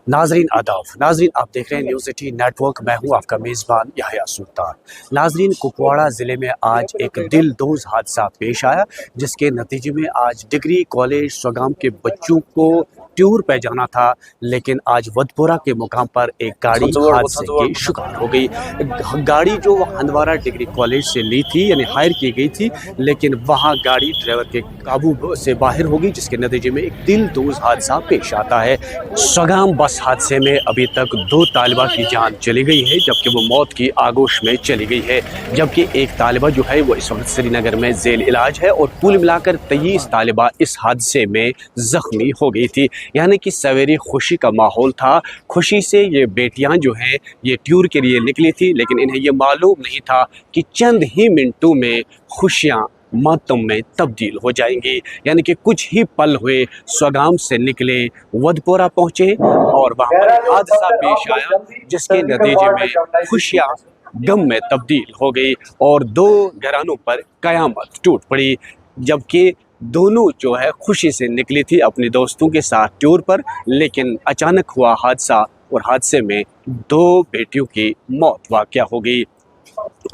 नाजरीन आदाब। नाजरीन आप देख रहे हैं न्यूज़ 18 नेटवर्क। मैं हूं आपका मेज़बान याहिया सुल्तान। नाजरीन कुपवाड़ा ज़िले में आज एक दिलदोज हादसा पेश आया, जिसके नतीजे में आज डिग्री कॉलेज सोगाम के बच्चों को टूर पे जाना था, लेकिन आज वदपुरा के मुकाम पर एक गाड़ी हादसे की शिकार हो गई। गाड़ी जो हंदवारा डिग्री कॉलेज से ली थी, यानी हायर की गई थी, लेकिन वहाँ गाड़ी ड्राइवर के काबू से बाहर हो गई, जिसके नतीजे में एक दिलदोज हादसा पेश आता है। सोगाम बस हादसे में अभी तक 2 तालिबा की जान चली गई है, जबकि वो मौत की आगोश में चली गई है, जबकि एक तालिबा जो है वो इस वक्त श्रीनगर में जेल इलाज है और कुल मिलाकर 23 तालिबा इस हादसे में जख्मी हो गई थी। यानी कि सवेरे खुशी का माहौल था। खुशी से ये बेटियां जो हैं ये टूर के लिए निकली थी, लेकिन इन्हें ये मालूम नहीं था कि चंद ही मिनटों में खुशियां मातम में तब्दील हो जाएंगी। यानी कि कुछ ही पल हुए, सोगाम से निकले, वदपुरा पहुंचे और वहां पर हादसा पेश आया, जिसके नतीजे में खुशियां गम में तब्दील हो गई और 2 घरानों पर कयामत टूट पड़ी। जबकि दोनों जो है खुशी से निकली थी अपने दोस्तों के साथ टूर पर, लेकिन अचानक हुआ हादसा और हादसे में 2 बेटियों की मौत वाक़या हो गई।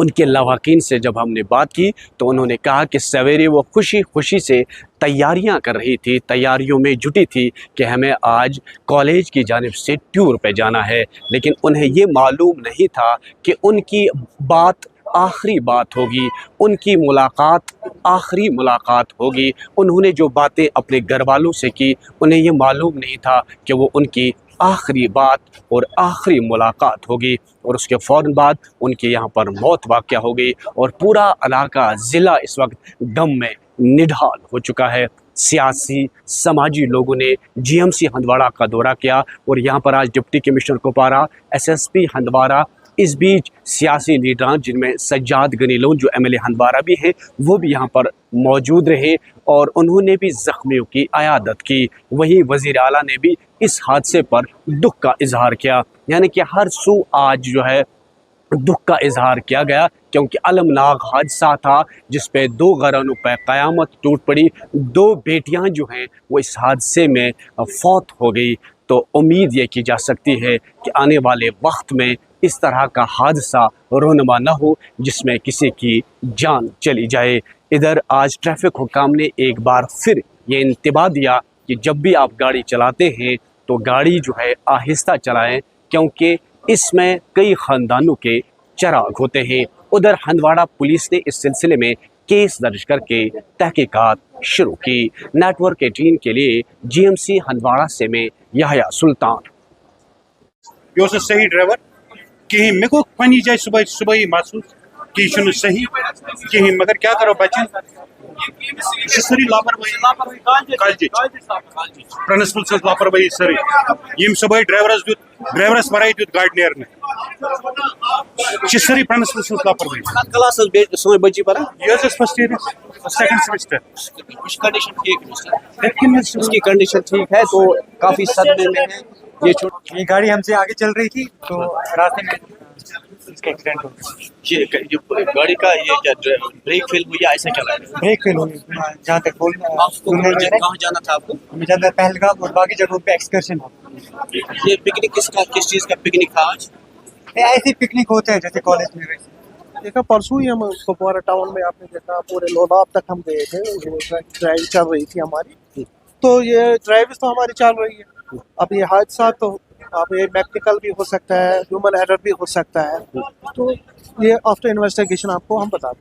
उनके लवाकिन से जब हमने बात की तो उन्होंने कहा कि सवेरे वो खुशी से तैयारियां कर रही थी, तैयारियों में जुटी थी कि हमें आज कॉलेज की जानिब से टूर पे जाना है, लेकिन उन्हें ये मालूम नहीं था कि उनकी बात आखिरी बात होगी, उनकी मुलाकात आखिरी मुलाकात होगी। उन्होंने जो बातें अपने घर वालों से की, उन्हें ये मालूम नहीं था कि वो उनकी आखिरी बात और आखिरी मुलाकात होगी, और उसके फ़ौरन बाद उनके यहाँ पर मौत वाक़या हो गई और पूरा इलाका ज़िला इस वक्त गम में निढाल हो चुका है। सियासी समाजी लोगों ने जीएमसी हंदवाड़ा का दौरा किया और यहाँ पर आज deputy commissioner Kupwara, SSP Handwara, इस बीच सियासी लीडरान जिनमें सज्जाद गनी लोन जो एमएलए हंदवाड़ा भी हैं वो भी यहाँ पर मौजूद रहे और उन्होंने भी ज़ख्मियों की अयादत की। वहीं वज़ीर आला ने भी इस हादसे पर दुख का इजहार किया। यानी कि हर सू आज जो है दुख का इजहार किया गया, क्योंकि अलमनाक हादसा था जिस पे 2 घरानों पर क़यामत टूट पड़ी। 2 बेटियां जो हैं वो इस हादसे में फौत हो गई। तो उम्मीद ये की जा सकती है कि आने वाले वक्त में इस तरह का हादसा रोनमा न हो जिसमें किसी की जान चली जाए। इधर आज ट्रैफिक हुकाम ने एक बार फिर ये इंतबाह दिया कि जब भी आप गाड़ी चलाते हैं तो गाड़ी जो है आहिस्ता चलाएं, क्योंकि इसमें कई ख़ानदानों के चिराग होते हैं। उधर हंदवाड़ा पुलिस ने इस सिलसिले में केस दर्ज करके तहकीकात शुरू की। नेटवर्क 18 के लिए जीएमसी हंदवाड़ा से मैं याहिया सुल्तान। ये सही ड्राइवर कहीं मे को पनी जाए सुबह ही महसूस कि सही कहीं, मगर क्या करो बच्चे सारी लापरवाही प्रिंसिपल से लापरवाही सारी यम सुबह ड्राइवरस वराई दित गाड़ी नेरने सारी प्रिंसिपल से लापरवाही। क्लास सोए बच्ची पर ये first year second semester condition ठीक है, उसकी कंडीशन ठीक है, तो काफ़ी सदमे में है। ये गाड़ी हमसे आगे चल रही थी तो रास्ते में इसका एक्सीडेंट हो गया। ये गाड़ी का ये ब्रेक फेल हुई ऐसा चला है? ब्रेक फेल हुई। जहाँ तक बोल आपको कहाँ जाना था? आपको हमें जाना है पहलगाम और बाकी जगहों पे एक्सकर्शन हो। ये पिकनिक किस चीज़ का पिकनिक था आज? ऐसे पिकनिक होते हैं जैसे कॉलेज में। देखा परसों ही हम कुपवाड़ा टाउन में आपने देखा पूरे लोनाब तक हम गए थे, ड्राइव चल रही थी हमारी, तो ये ड्राइव तो हमारी चल रही है। अब ये हादसा तो अब ये मैकेनिकल भी हो सकता है, ह्यूमन एरर भी हो सकता है, तो ये आफ्टर इन्वेस्टिगेशन आपको हम बता दें।